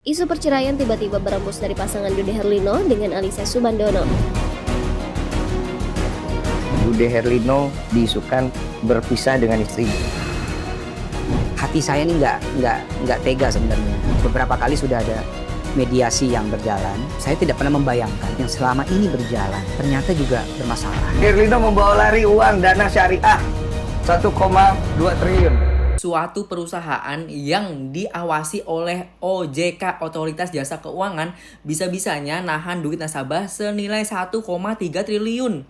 Isu perceraian tiba-tiba berembus dari pasangan Dude Herlino dengan Alyssa Subandono. Dude Herlino diisukan berpisah dengan istrinya. Hati saya ini nggak tega sebenarnya. Beberapa kali sudah ada mediasi yang berjalan. Saya tidak pernah membayangkan yang selama ini berjalan ternyata juga bermasalah. Herlino membawa lari uang dana syariah 1,2 triliun. Suatu perusahaan yang diawasi oleh OJK, Otoritas Jasa Keuangan, bisa-bisanya nahan duit nasabah senilai 1,3 triliun.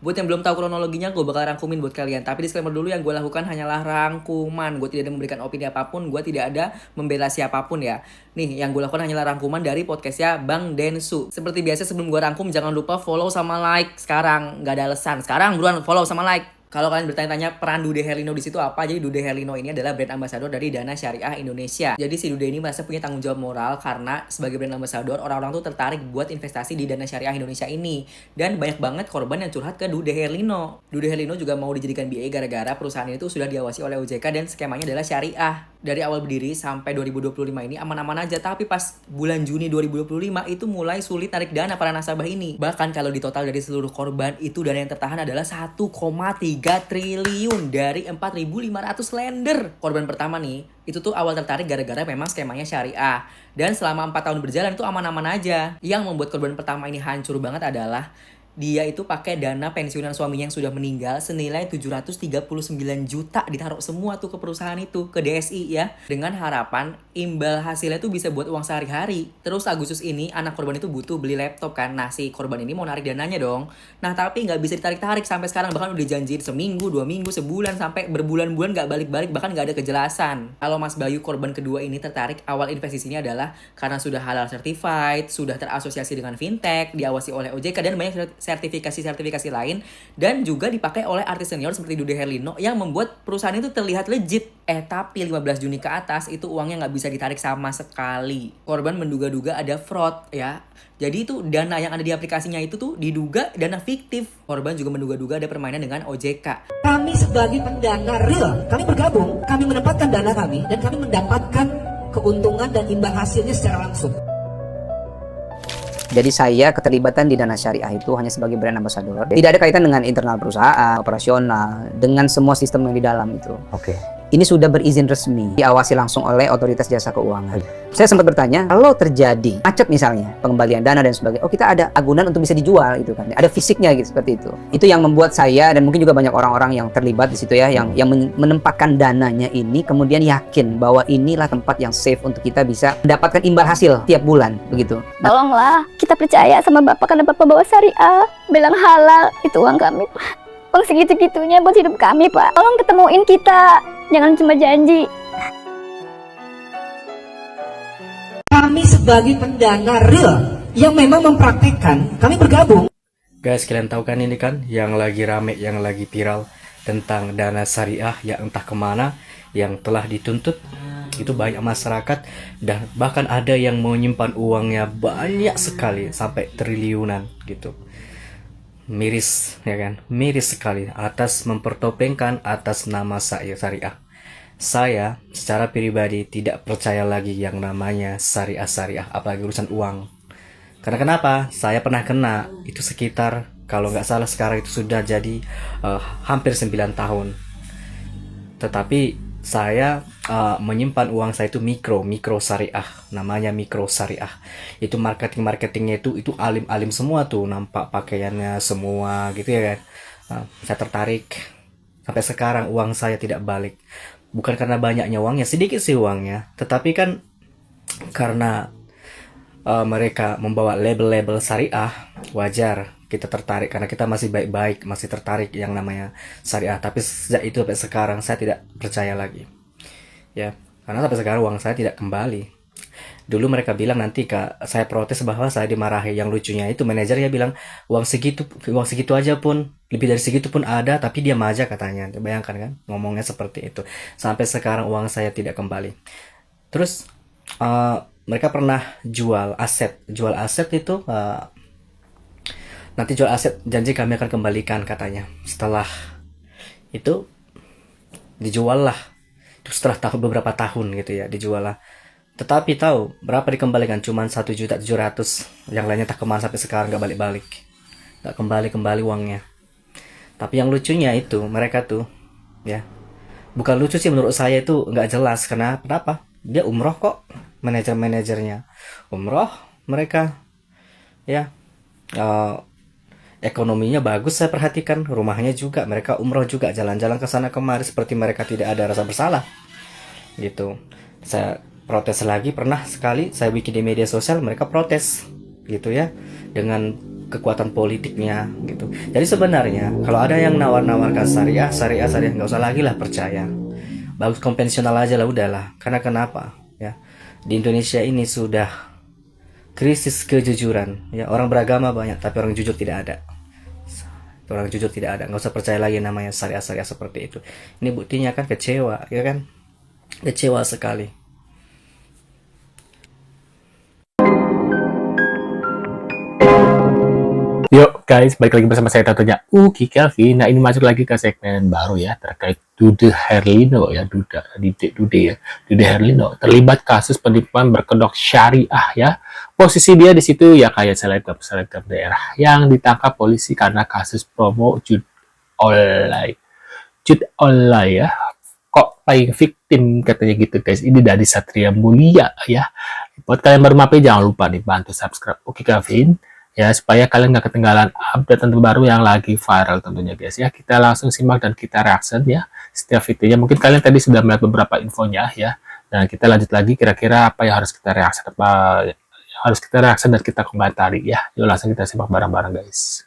Buat yang belum tahu kronologinya, gue bakal rangkumin buat kalian. Tapi disclaimer dulu, yang gue lakukan hanyalah rangkuman. Gue tidak ada memberikan opini apapun, gue tidak ada membela siapapun ya. Nih, yang gue lakukan hanyalah rangkuman dari podcastnya Bang Densu. Seperti biasa sebelum gue rangkum, jangan lupa follow sama like sekarang. Gak ada alasan. Sekarang buruan follow sama like. Kalau kalian bertanya-tanya peran Dude Herlino di situ apa, jadi Dude Herlino ini adalah brand ambassador dari Dana Syariah Indonesia. Jadi si Dude ini merasa punya tanggung jawab moral karena sebagai brand ambassador orang-orang tuh tertarik buat investasi di Dana Syariah Indonesia ini. Dan banyak banget korban yang curhat ke Dude Herlino. Dude Herlino juga mau dijadikan BA gara-gara perusahaan itu sudah diawasi oleh OJK dan skemanya adalah syariah. Dari awal berdiri sampai 2025 ini aman-aman aja, tapi pas bulan Juni 2025 itu mulai sulit tarik dana para nasabah ini. Bahkan kalau ditotal dari seluruh korban itu dana yang tertahan adalah 1,3 triliun dari 4.500 lender. Korban pertama nih, itu tuh awal tertarik gara-gara memang skemanya syariah. Dan selama 4 tahun berjalan itu aman-aman aja. Yang membuat korban pertama ini hancur banget adalah dia itu pakai dana pensiunan suaminya yang sudah meninggal senilai 739 juta ditaruh semua tuh ke perusahaan itu, ke DSI ya. Dengan harapan imbal hasilnya tuh bisa buat uang sehari-hari. Terus Agustus ini anak korban itu butuh beli laptop kan. Nah si korban ini mau narik dananya dong. Nah tapi nggak bisa ditarik-tarik sampai sekarang. Bahkan udah janjiin seminggu, 2 minggu, sebulan, sampai berbulan-bulan nggak balik-balik. Bahkan nggak ada kejelasan. Kalau Mas Bayu korban kedua ini tertarik, awal investasinya adalah karena sudah halal certified, sudah terasosiasi dengan fintech, diawasi oleh OJK dan banyak sertifikasi lain, dan juga dipakai oleh artis senior seperti Dude Herlino yang membuat perusahaan itu terlihat legit. Tapi 15 Juni ke atas itu uangnya nggak bisa ditarik sama sekali. Korban menduga-duga ada fraud ya. Jadi itu dana yang ada di aplikasinya itu tuh diduga dana fiktif. Korban juga menduga-duga ada permainan dengan OJK. Kami sebagai pendana real, kami bergabung, kami menempatkan dana kami dan kami mendapatkan keuntungan dan imbal hasilnya secara langsung. Jadi saya keterlibatan di Dana Syariah itu hanya sebagai brand ambassador. Tidak ada kaitan dengan internal perusahaan, operasional, dengan semua sistem yang di dalam itu. Oke. Ini sudah berizin resmi, diawasi langsung oleh Otoritas Jasa Keuangan. Saya sempat bertanya, kalau terjadi macet misalnya, pengembalian dana dan sebagainya, oh kita ada agunan untuk bisa dijual itu kan, ada fisiknya gitu seperti itu. Itu yang membuat saya dan mungkin juga banyak orang-orang yang terlibat di situ ya, yang menempatkan dananya ini, kemudian yakin bahwa inilah tempat yang safe untuk kita bisa mendapatkan imbal hasil tiap bulan begitu. Tolonglah, kita percaya sama Bapak karena Bapak bawa syariah, bilang halal, itu uang kami. Uang segitu-gitunya buat hidup kami, Pak. Tolong ketemuin kita, jangan cuma janji. Kami sebagai pendana real yang memang mempraktekkan, kami bergabung. Guys, kalian tahu kan ini kan yang lagi rame, yang lagi viral tentang dana syariah yang entah kemana, yang telah dituntut. Itu banyak masyarakat dan bahkan ada yang menyimpan uangnya banyak sekali sampai triliunan gitu. Miris ya kan, miris sekali atas mempertopengkan atas nama syariah. Saya secara pribadi tidak percaya lagi yang namanya syariah, apalagi urusan uang. Karena kenapa? Saya pernah kena itu sekitar, kalau nggak salah sekarang itu sudah jadi hampir 9 tahun. Tetapi saya menyimpan uang saya itu mikro syariah, namanya mikro syariah. Itu marketingnya itu alim semua tuh, nampak pakaiannya semua gitu ya kan. Saya tertarik, sampai sekarang uang saya tidak balik. Bukan karena banyaknya uangnya, sedikit sih uangnya, tetapi kan karena mereka membawa label-label syariah, wajar kita tertarik karena kita masih baik-baik, masih tertarik yang namanya syariah. Tapi sejak itu sampai sekarang saya tidak percaya lagi ya, karena sampai sekarang uang saya tidak kembali. Dulu mereka bilang nanti saya protes bahwa saya dimarahi. Yang lucunya itu manajernya bilang uang segitu aja pun, lebih dari segitu pun ada, tapi diam aja katanya. Bayangkan kan, ngomongnya seperti itu. Sampai sekarang uang saya tidak kembali. Terus mereka pernah jual aset itu nanti jual aset, janji kami akan kembalikan katanya. Setelah itu dijual lah, itu setelah beberapa tahun gitu ya, dijual lah. Tetapi tahu berapa dikembalikan? Cuman 1.700.000. Yang lainnya tak kemana sampai sekarang, nggak balik-balik. Nggak kembali uangnya. Tapi yang lucunya itu mereka tuh, ya, bukan lucu sih menurut saya, itu nggak jelas. Kenapa? Dia umroh kok, manajer-manajernya umroh, mereka, ya, ekonominya bagus, saya perhatikan, rumahnya juga, mereka umroh juga, jalan-jalan ke sana kemari seperti mereka tidak ada rasa bersalah, gitu. Saya protes lagi, pernah sekali saya bikin di media sosial, mereka protes, gitu ya, dengan kekuatan politiknya, gitu. Jadi sebenarnya kalau ada yang nawar-nawarkan syariah, nggak usah lagi lah percaya. Bagus konvensional aja lah, udahlah. Karena kenapa? Ya, di Indonesia ini sudah krisis kejujuran. Ya, orang beragama banyak, tapi orang jujur tidak ada. Orang jujur tidak ada. Nggak usah percaya lagi namanya syariah seperti itu. Ini buktinya kan kecewa, ya kan? Kecewa sekali. Yuk guys, balik lagi bersama saya tentunya Uki Kelvin. Nah, ini masuk lagi ke segmen baru ya, terkait Dude Herlino ya, Dude ya. Dude Herlino terlibat kasus penipuan berkedok syariah ya. Posisi dia di situ ya kayak selebgram daerah yang ditangkap polisi karena kasus promo judi online ya. Kok paying victim katanya gitu guys. Ini dari Satria Mulia ya. Buat kalian baru mampir, jangan lupa nih bantu subscribe Uki Kelvin ya, supaya kalian nggak ketinggalan update terbaru yang lagi viral tentunya guys ya. Kita langsung simak dan kita reaction ya setiap videonya. Mungkin kalian tadi sudah melihat beberapa infonya ya. Dan kita lanjut lagi, kira-kira apa yang harus kita reaction, dan kita komentari ya. Yuk langsung kita simak bareng-bareng guys.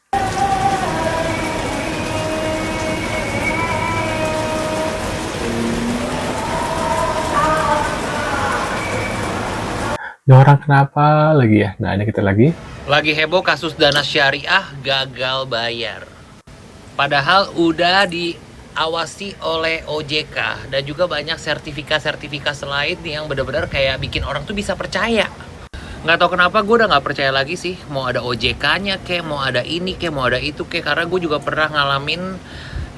Ini orang kenapa lagi ya? Nah, ini kita lagi. Lagi heboh kasus dana syariah gagal bayar. Padahal udah diawasi oleh OJK dan juga banyak sertifikat lain yang benar-benar kayak bikin orang tuh bisa percaya. Nggak tahu kenapa gue udah nggak percaya lagi sih. Mau ada OJK-nya kek, mau ada ini kek, mau ada itu kek. Karena gue juga pernah ngalamin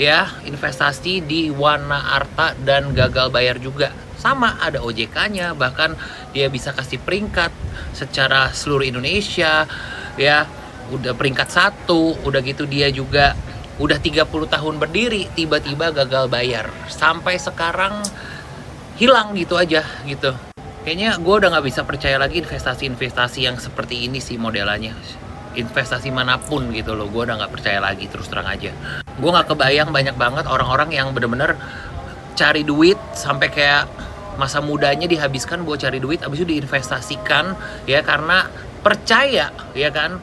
ya investasi di Wana Arta dan gagal bayar juga. Sama ada OJK-nya, bahkan dia bisa kasih peringkat secara seluruh Indonesia ya, udah peringkat 1, udah gitu dia juga udah 30 tahun berdiri, tiba-tiba gagal bayar sampai sekarang hilang gitu aja gitu. Kayaknya gue udah nggak bisa percaya lagi investasi yang seperti ini sih modelannya. Investasi manapun gitu loh, gue udah nggak percaya lagi, terus terang aja. Gue nggak kebayang banyak banget orang-orang yang bener-bener cari duit sampai kayak masa mudanya dihabiskan buat cari duit, habis itu diinvestasikan ya karena percaya ya kan.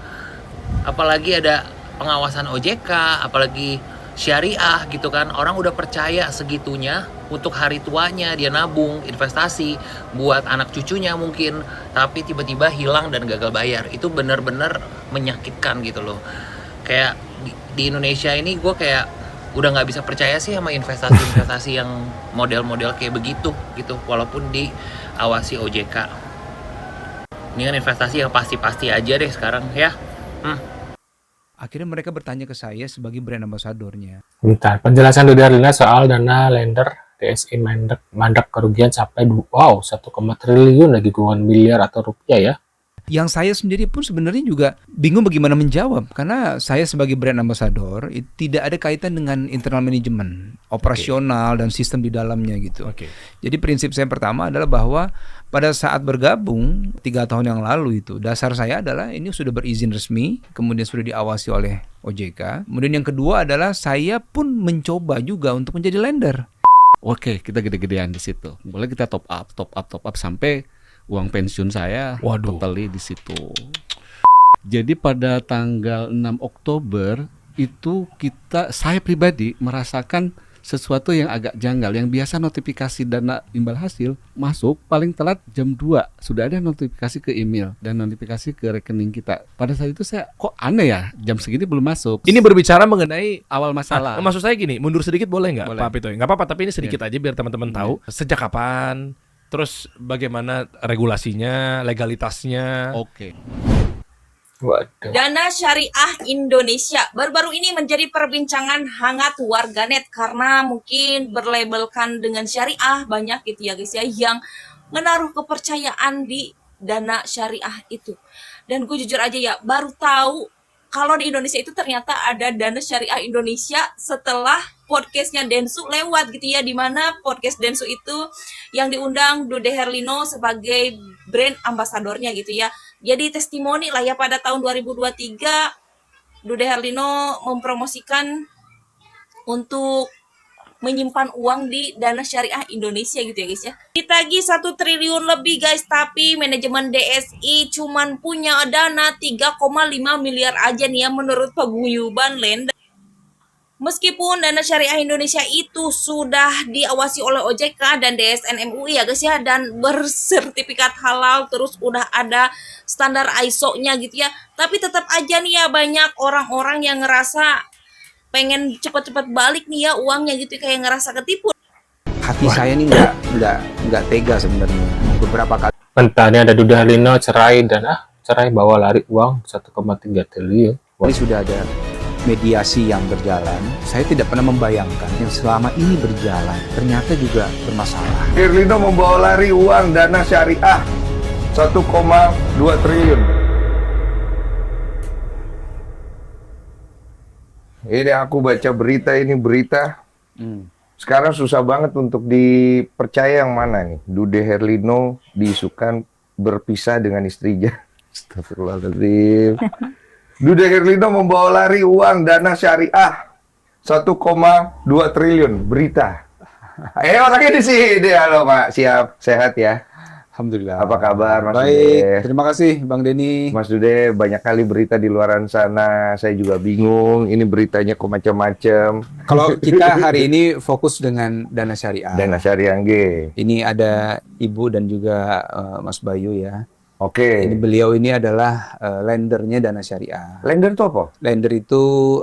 Apalagi ada pengawasan OJK, apalagi syariah gitu kan. Orang udah percaya segitunya untuk hari tuanya dia nabung, investasi buat anak cucunya mungkin, tapi tiba-tiba hilang dan gagal bayar. Itu bener-bener menyakitkan gitu loh. Kayak di Indonesia ini gue kayak udah nggak bisa percaya sih sama investasi yang model-model kayak begitu gitu, walaupun diawasi OJK. Ini kan investasi yang pasti-pasti aja deh sekarang ya. Akhirnya mereka bertanya ke saya sebagai brand ambassadornya. Bentar, penjelasan Dude Herlino soal dana lender DSI mandek kerugian sampai 1,1 triliun lagi, puluhan miliar atau rupiah ya. Yang saya sendiri pun sebenarnya juga bingung bagaimana menjawab, karena saya sebagai brand ambassador tidak ada kaitan dengan internal manajemen, operasional dan sistem di dalamnya gitu. Jadi prinsip saya pertama adalah bahwa pada saat bergabung 3 tahun yang lalu itu, dasar saya adalah ini sudah berizin resmi, kemudian sudah diawasi oleh OJK. Kemudian yang kedua adalah saya pun mencoba juga untuk menjadi lender. Oke, kita gede-gedean di situ. Boleh kita top up sampai uang pensiun saya totally di situ. Jadi pada tanggal 6 Oktober itu saya pribadi merasakan sesuatu yang agak janggal. Yang biasa notifikasi dana imbal hasil masuk paling telat jam 2. Sudah ada notifikasi ke email dan notifikasi ke rekening kita. Pada saat itu saya kok aneh ya, jam segini belum masuk. Ini berbicara mengenai awal masalah. Maksud saya gini, mundur sedikit boleh nggak Boleh. Pak Pito? Nggak apa-apa, tapi ini sedikit aja biar teman-teman tahu. Sejak kapan? Terus bagaimana regulasinya, legalitasnya? Oke. Waduh. Dana Syariah Indonesia baru-baru ini menjadi perbincangan hangat warganet karena mungkin berlabelkan dengan syariah banyak gitu ya guys ya yang menaruh kepercayaan di dana syariah itu. Dan gue jujur aja ya, baru tahu kalau di Indonesia itu ternyata ada dana syariah Indonesia setelah podcastnya Densu lewat gitu ya, dimana podcast Densu itu yang diundang Dude Herlino sebagai brand ambasadornya gitu ya. Jadi testimoni lah ya, pada tahun 2023 Dude Herlino mempromosikan untuk menyimpan uang di dana syariah Indonesia gitu ya guys ya. Ditagih 1 triliun lebih guys, tapi manajemen DSI cuman punya dana 3,5 miliar aja nih ya menurut paguyuban Lenda. Meskipun dana syariah Indonesia itu sudah diawasi oleh OJK dan DSN MUI ya guys ya, dan bersertifikat halal, terus udah ada standar ISO-nya gitu ya, tapi tetap aja nih ya banyak orang-orang yang ngerasa pengen cepat-cepat balik nih ya uangnya gitu, kayak ngerasa ketipu. Hati saya ini nggak tega sebenarnya. Beberapa kali. Bentar, ini ada Dude Herlino cerai dan cerai bawa lari uang 1,3 triliun. Ini sudah ada mediasi yang berjalan. Saya tidak pernah membayangkan yang selama ini berjalan ternyata juga bermasalah. Herlino membawa lari uang dana syariah 1,2 triliun. Ini aku baca berita ini sekarang susah banget untuk dipercaya yang mana nih. Dude Herlino diisukan berpisah dengan istrinya. Astagfirullahaladzim. Dude Herlino membawa lari uang dana syariah 1,2 triliun. Berita. Orangnya di sini. Halo Pak, siap, sehat ya? Alhamdulillah. Apa kabar Mas Baik, Dude? terima kasih Bang Denny. Mas Dude, banyak kali berita di luaran sana. Saya juga bingung. Ini beritanya kok macam-macam. Kalau kita hari ini fokus dengan dana syariah. Dana syariah G. Ini ada Ibu dan juga Mas Bayu ya. Oke. Ini beliau ini adalah lendernya dana syariah. Lender itu apa? Lender itu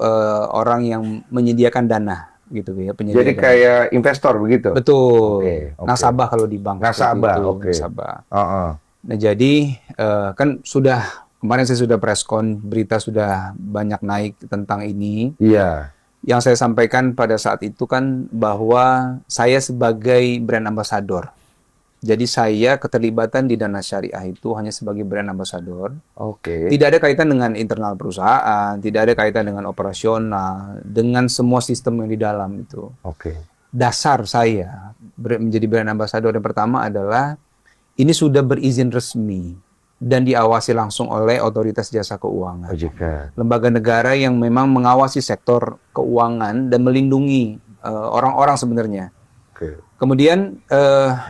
orang yang menyediakan dana gitu ya, penyedia Jadi dana. kayak investor begitu? Betul. Oke. Nasabah kalau di bank. Nasabah, seperti itu, oke. Nasabah. Heeh. Nah jadi kan sudah kemarin saya sudah preskon, berita sudah banyak naik tentang ini. Iya. Yang saya sampaikan pada saat itu kan bahwa saya sebagai brand ambassador. Jadi saya keterlibatan di dana syariah itu hanya sebagai brand ambassador. Oke. Tidak ada kaitan dengan internal perusahaan, tidak ada kaitan dengan operasional, dengan semua sistem yang di dalam itu. Oke. Dasar saya menjadi brand ambassador yang pertama adalah ini sudah berizin resmi dan diawasi langsung oleh Otoritas Jasa Keuangan. OJK. Lembaga negara yang memang mengawasi sektor keuangan dan melindungi orang-orang sebenarnya. Oke. Kemudian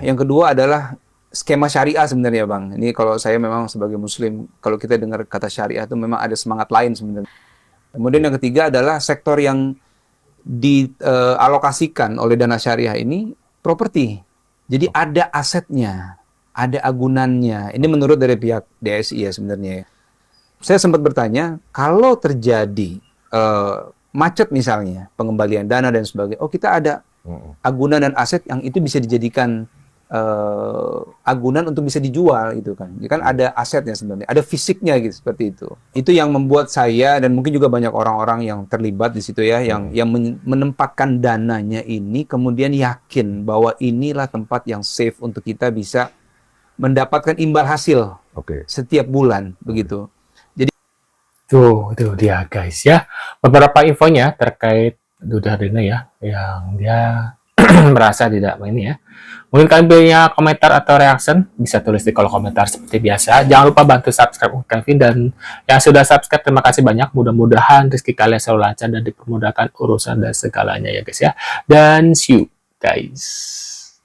yang kedua adalah skema syariah sebenarnya Bang. Ini kalau saya memang sebagai muslim, kalau kita dengar kata syariah itu memang ada semangat lain sebenarnya. Kemudian yang ketiga adalah sektor yang dialokasikan oleh dana syariah ini properti. Jadi ada asetnya, ada agunannya. Ini menurut dari pihak DSI ya sebenarnya. Saya sempat bertanya, kalau terjadi macet misalnya, pengembalian dana dan sebagainya, oh kita ada agunan dan aset yang itu bisa dijadikan agunan untuk bisa dijual itu kan. Jadi kan ada asetnya sebenarnya, ada fisiknya gitu seperti itu. Itu yang membuat saya dan mungkin juga banyak orang-orang yang terlibat di situ ya, yang menempatkan dananya ini kemudian yakin bahwa inilah tempat yang safe untuk kita bisa mendapatkan imbal hasil setiap bulan begitu. Jadi itu dia guys ya. Beberapa infonya terkait Dude Herlino ya, yang dia merasa tidak ini ya. Mungkin kalian punya komentar atau reaction, bisa tulis di kolom komentar seperti biasa. Jangan lupa bantu subscribe Kevin, dan yang sudah subscribe terima kasih banyak. Mudah-mudahan rezeki kalian selalu lancar dan dipermudahkan urusan dan segalanya ya guys ya. Dan see you guys.